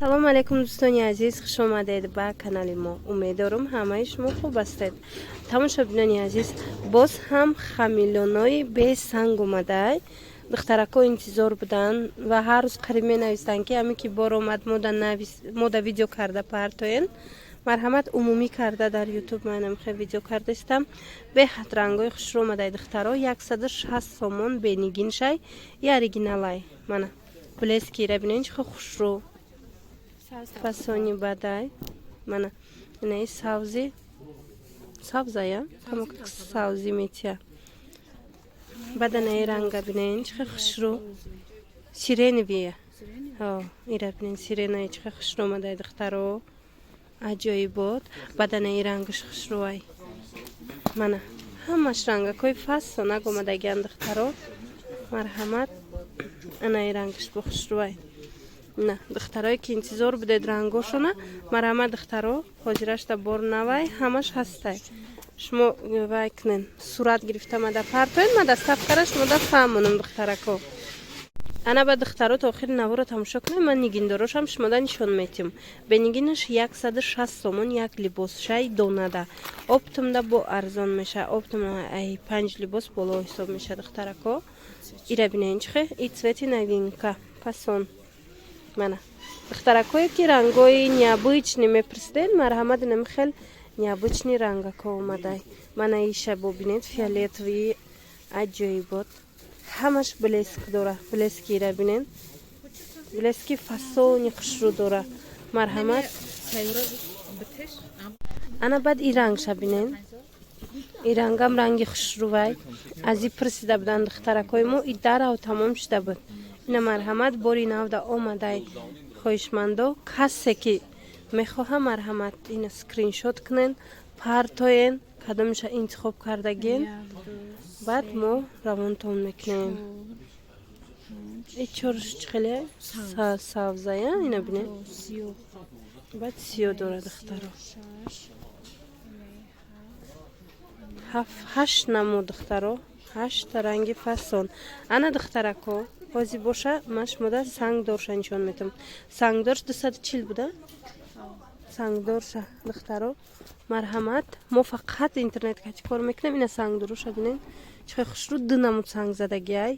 салом алейкум дӯстони азиз, хуш омадед ба канали мо. Умедворам ҳамаи шумо хуб ҳастед. Тамошобинони азиз, боз ҳам хамилонои бесанг омадай. Духтарако интизор будан ва ҳар рӯз қариб менавистанд ки ҳамин ки бор омад мода видео карда партоен. Марҳамат умумӣ карда дар ютуб ман намихе видео кардастам. Беҳад рангои хушрӯ омадай духтаро 160 сомон бенигин шай и оригиналай. Мана блески ира бинен чихо хушрӯ. Фасони бадай мана инаи савзая камок савзи метия баданаи ранга бинен чихо хушрӯ сиреневия ира бинен сиренаи чихо хушрӯ омадай духтаро аҷоибот баданаи рангаш хушрӯай мана ҳамаш рангакои фасон агомадагиан духтаро марҳамат анаи рангаш бо хушрӯай на духтарое ки интизор будед рангошона марҳамат духтаро ҳозирашта бор навай ҳамаш ҳастай шумо вай кунен сурат гирифта мада партоен мада сафкараш мода фаҳмонам духтарако ана ба духтаро то охири наворо тамошо кунем ман нигиндорошам шумода нишон метим бенигинаш 160 сомон як либос шай донада оптумда бо арзон меша оптумда ай 5 либос боло ҳисоб меша духтарако ира биненчхе и цвети новинка фасон мана духтаракое ки рангои необычный мепрсидед марҳамат намихел необычный рангако омадай мана иша бобинед фиолетовый аҷоибот ҳамаш блеск дора блески ира бинен блески фасони хушрӯ дора марҳамат ана баъд и рангша бинен и рангам ранги хушрӯвай аз и прсида буданд духтаракои мо и дарав тамом шуда буд ина марҳамат бори навда омадай хоҳишмандо касе ки мехоҳа марҳамат ина скриншот кунен партоен кадомиша интихоб кардагиен баъд мо равонтон мекунем чорш чихеле савзая ина бине баъд сиё дора духтаро 8 намо духтаро 8 ранги фасон ана духтарако ҳози боша ман шумода сангдорша нишон метам сангдорш 240 буда сангдорша духтаро марҳамат мо фақат интернетка чӣ кор мекунем ина сангдороша бинен чихе хушрӯ ду намуд санг задагиай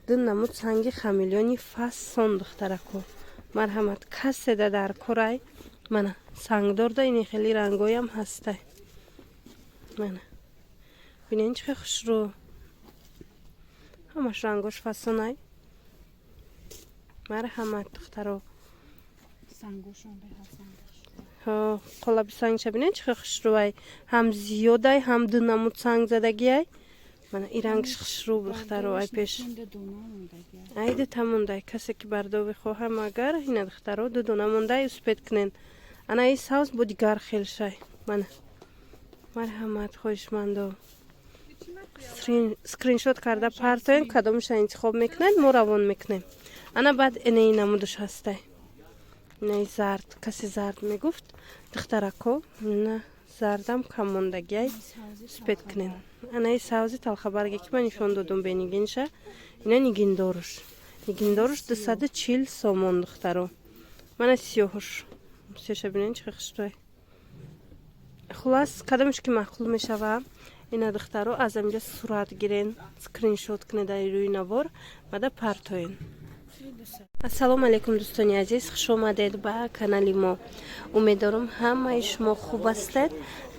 ду намуд санги хамилёни фасон духтарако марҳамат каседа дар корай мана сангдорда ини хели рангоям ҳастай мана бинен чихе хушрӯ ҳамаш рангош фасонай марҳамат духтаро қолаби сангша бинен чихе хушрӯай ҳам зиёдай ҳам ду намуд санг задагиай мана и рангш хушрӯ духтаро ай пеш ай дута мондай касе ки бардови хоҳам агар ина духтаро ду дона мондай успед кунен ана и савз бо дигар хелшай мана марҳамат хоҳишмандо скриншот карда партоен кадомиша интихоб мекунед мо равон мекунем ана баъд инаи намудаш ҳастай инаи зард касе зард мегуфт духтарако ина зардам кам мондагиай успед кунен анаи савзи талхабарге ки ман нишон додум бенигинша ина нигиндоруш 240 сомон духтаро мана сиёҳуш сиёша бинен чихе хушрӯй хулас кадомиш ки маъқул мешава ина духтаро аз амҷа сурат гирен скриншот кунеда рӯи навор баъда партоен ассалому алейкум дӯстони азиз хуш омадед ба канали мо умедворам ҳамаи шумо хуб ҳастед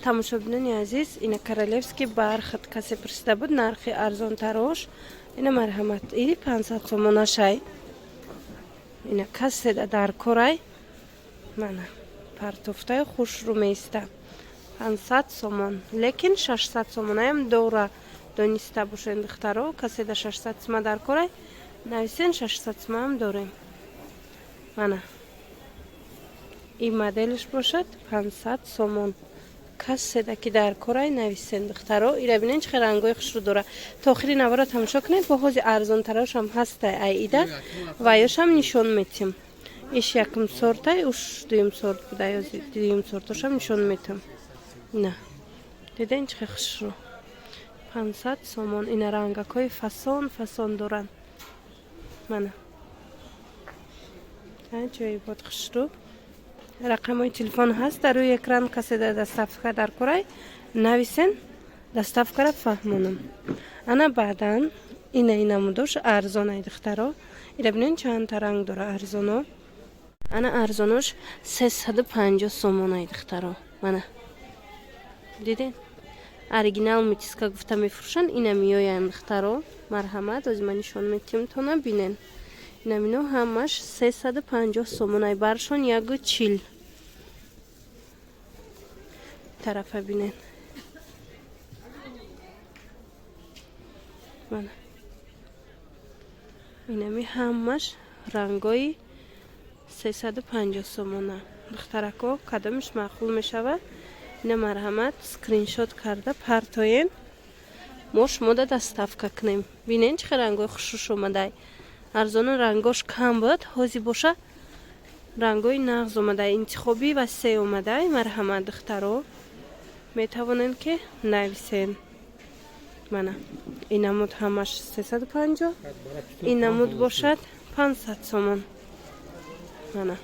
тамошобинони азиз ина королевский бархат касе пурсида буд нархи арзонтарош ина марҳамат ири 500 сомонашай ина каседа дар корай мана партофтаи хушрӯ меиста 500 сомон лекин 600 сомонаям дора дониста бошед духтаро каседа 600 сома дар корай нависен 600 сомаам дорем мана и моделиш бошад 500 сомон каседа ки дар корай нависен духтаро ира бинен чихе рангои хушрӯ дора то охири навора тамошо кунед бо ҳози арзонтарошам ҳастай ай ида ва ёшам нишон метим иш якум сортай уш дуюм сорт буда ё дуюм сортошам нишон метим ина диден чихе хушрӯ 500 сомон ина рангакои фасон доранд мана جای بود خشرو رقم های تلفن هست در روی اکران. کسی در دستافکا در کرای نویسن دستافکا را فهمونم. انا بعدن این نمودش ارزان ای دخترا. ایره بینین چند تا رنگ داره ارزانو. انا ارزانش 350 سومون ای دخترا. مانا دیدین оригинал митиска гуфта мефурӯшанд. ина меоянд духтаро марҳамат ози ман нишон метим тона бинен. ина мино ҳамаш 350 сомонай баршон 140 тарафа бинен. мана инами ҳамаш рангои 350 сомона. духтарако кадомиш маъқул мешавад. ина марҳамат скриншот карда партоен мо шумода доставка кунем. бинен чӣ хел рангои хушуш омадай. арзону рангош кам буд ҳози боша рангои нағз омадай. интихоби васеъ омадай. марҳамат духтаро метавонен ки нависен. мана ин намуд ҳамаш 350 ин намуд бошад 500 сомон. мана